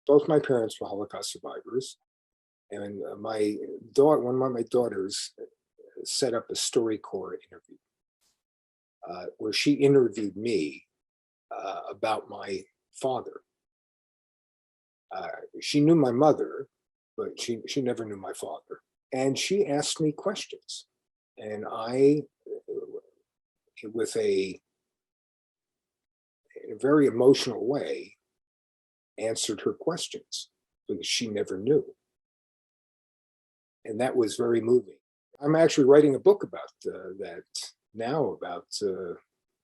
both my parents were Holocaust survivors, and my daughter, one of my daughters, set up a StoryCorps interview where she interviewed me about my father. She knew my mother, but she never knew my father. And she asked me questions, and I, with in a very emotional way, answered her questions because she never knew. And that was very moving. I'm actually writing a book about that now, about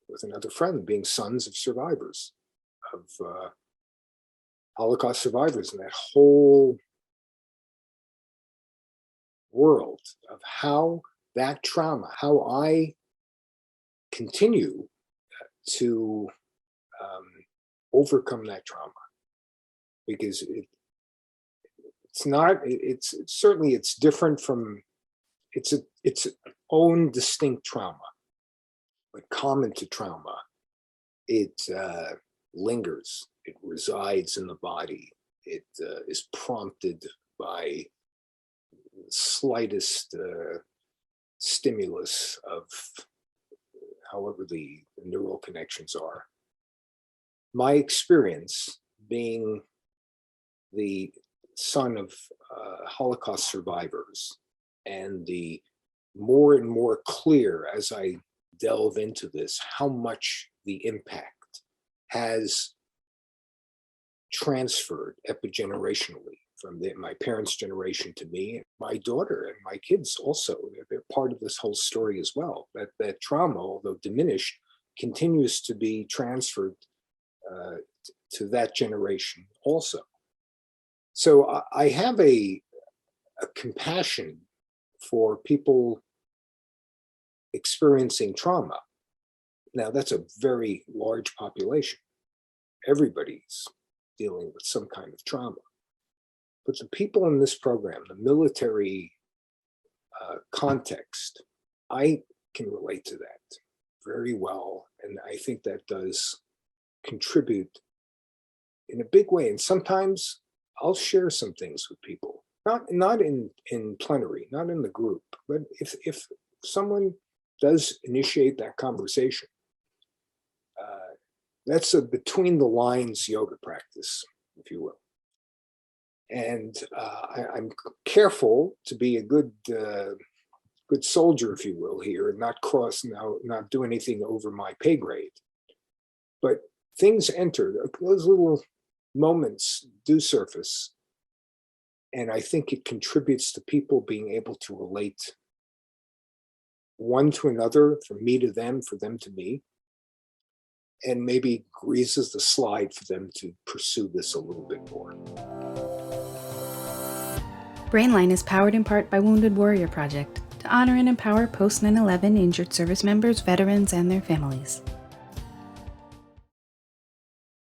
with another friend, being sons of survivors, of Holocaust survivors, and that whole world of how that trauma, how I continue to overcome that trauma, because it's certainly it's different from its own distinct trauma, but common to trauma. It lingers, it resides in the body, it is prompted by the slightest stimulus of however the neural connections are. My experience, being the son of Holocaust survivors, and the more and more clear as I delve into this, how much the impact has transferred epigenerationally from my parents' generation to me, and my daughter and my kids also. They're part of this whole story as well. That trauma, although diminished, continues to be transferred to that generation also. So I have a compassion for people experiencing trauma. Now, that's a very large population. Everybody's dealing with some kind of trauma. But the people in this program, the military context, I can relate to that very well. And I think that does contribute in a big way. And sometimes I'll share some things with people, not in plenary, not in the group, but if someone does initiate that conversation, that's a between the lines yoga practice, if you will. And I'm careful to be a good soldier, if you will, here, and not do anything over my pay grade. But things enter; those little moments do surface, and I think it contributes to people being able to relate one to another, from me to them, for them to me, and maybe greases the slide for them to pursue this a little bit more. BrainLine is powered in part by Wounded Warrior Project to honor and empower post 9/11 injured service members, veterans, and their families.